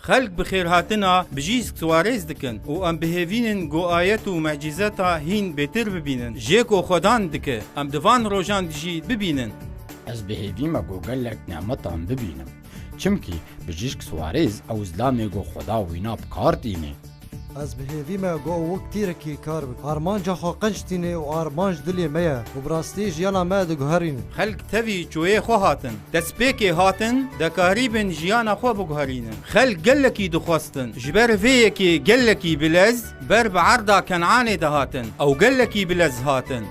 خلق بخير هاتنا بجيز سواريز دكن و ام بهيفينن جو آيات و معجزاتا هين بيتر ببينن جيكو خدان دكه ام دوان روجان دجي ببينن از بهیوی ما گو گلک نعمتان ببینم چمکی بجیشک سوارز او زلامی گو خدا وینا بکارتینه از بهیوی ما گو وقتی کی کار بک آرمانجا خو قنجتینه و آرمانج دلی میا و براستی جیانا ما دگهرین خلق تفي جويه خو هاتن دسبيكي هاتن دكاريبن جيانا خو بگهرينن خلق قلكي دخواستن جبر فيكي قلكي بلز بر بعرضا كنعاني دهاتن او قلكي بلز هاتن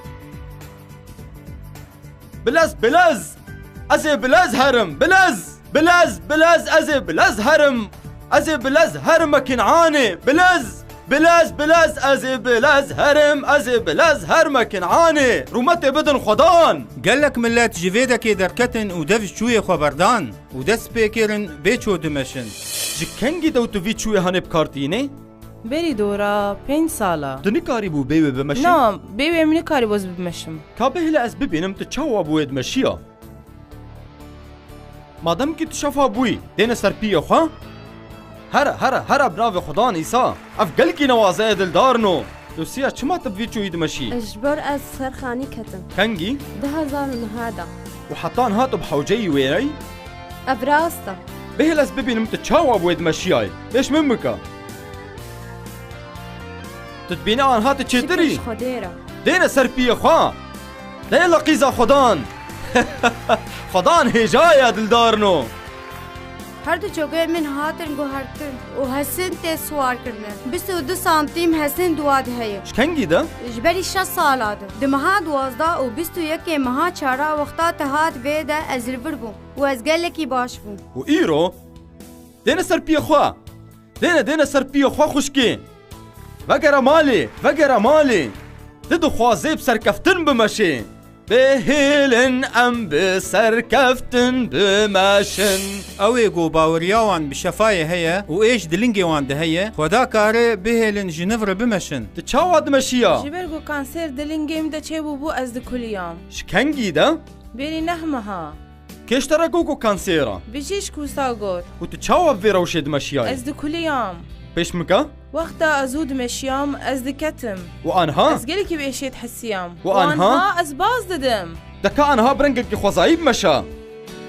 بلز ازي بلز هرم بلز ازي بلز هرم ازي بلز هرم كنعاني بلز ازي بلز هرم ازي بلز هرم كنعاني رومتي بدن خدان قلك ملات جفيدكي دركتن ودف شوية خبردان ودس بيكرن بيچو دمشن جكنگي دو تو شوية هاني بكارتيني بری دورا 5 ساله دنكاري بو بيوي بمشي نه بیوی منی کاری باز بمشم كابه از ببینم تشاوا بوید مشيا مادام كي تشافا بوي دين سربيه خو هر بناو خدان عيسى افقلكي نوازه دلدارنو دوسيا چما تبي چويد مشي اجبر از سرخاني كتم كنجي 2000 وحطان هاتو بحوجي ويني ابراستا به از ببینم تشاوا بوید مشياي ليش ممكا تتبيني عن هات تشتري دينا سربيه خوا لا لقيزا خدان خدان هجايا دلدارنو هر دو جوگه من هاتن گوهرتن و حسن تی سوار کرنن 22 سانتیم حسن دواد هیه شکنگی ده؟ جبری 6 سال آده ده مها 12 و 21 مها 4 وقتا تهات ویده از رور بوم و از گلکی باش بوم و ایرو دينا سربيه خوا دينا سربيه خوا خوشكي وگر مالي ددو خوازي بسركفتن بمشي بهيلن ام بسركفتن بمشن اوي جو باورياوان بشفاية هيا و ايش دلنجي وان ده هيا خدا كاري بهيلن جنفر بمشن تشاواد مشيا جبرگو کانسر دلنگیم ده چه بو از دکلیام شکنگی ده؟ بری نهمها كيشترا جوجو كانسيرا بجيش كوساغور وتشاوب في روشد مشياي از دکلیام بيش مكا؟ وقتا ازود مشيام از دكتم وانها؟ از گلکی بيشيت حسيام وانها؟ از باز ددم دكا انها برنجك خزايب مشا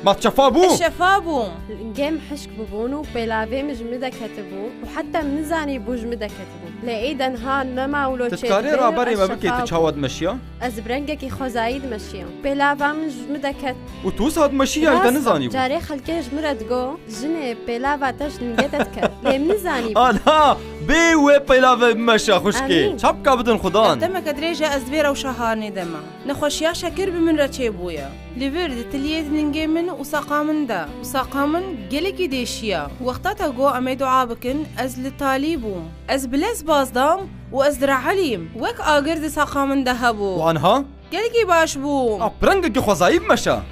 ما تشفابو؟ الشفابو الجيم حشك ببونو بيلافي مجمدة كتبو وحتى منزاني بوجمدة كتبو لأيدن ها نما ولو تتكاري رابري ما بكي تشاود مشيا؟ از برنجكي خزايد مشيا بيلافا مجمدة كت وتوس هاد مشيا ايدا نزاني بو جاري خلقه جمرد جو جني بيلافا تش نجتت كت لم نزاني بو انها بيوي بيلافي مشا خوشكي شبكة بدن خدان دمك دريجة از بيرا وشهارني دما نخوشيا شكر بمن رتشي بويا لبرد تليت ننجيمن وساقامن دا وساقامن جلكي ديشيا وقتها جو امي دعا بكن از لطالبوم از بلز بازدام واز درع عليم وك اقرد ساقامن دهبو وانها جلكي باش بوم برنجك خزايب مشا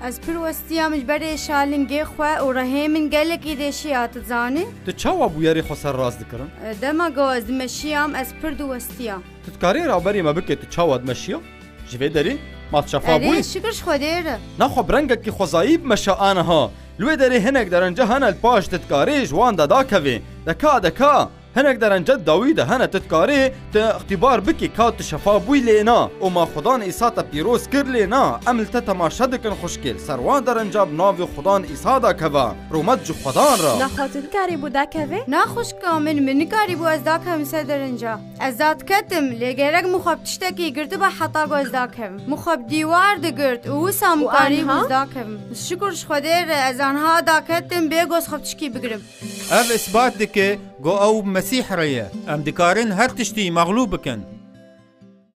از پروستیا مجبری شالنگی خواه و رحمین گلکی دیشیات زانی تتشاوب وياري خسر راس ذكرن دما جو از مشیام از پردوستیا تتكاري رابري ما بكي تتشاود مشيا جيفي داري ما تشافابوي اره شکرش خودیره نخو برنجك خزايب مشا انها لوي داري هنك درنجه هنا الباش تتكاري جوان داكوي دكا هنك درنجه داويده هنا تتكاري اختبار بكي كات شفابوي لينا وما خدان إساتا بيروس كر لينا عمل تتماشى دكن خوشكل سروان درنجه بناوي خدان إسادا كوا رومت جو خدان را نخاطر کاری بو داکوی نخوش کامن من کاری بو از داکم سدرنجا از داد کتم لگرگ مخاب تشتکی گرد با حتا گو از داکم مخاب دیوار دگرد و سام کاری بو از داکم شکرش خودیر از آنها داکتم بیگوز خاب تشکی بگرم اف اثبات دكه جو او مسيح ريا ام دكارن هر تشتي مغلوب بكن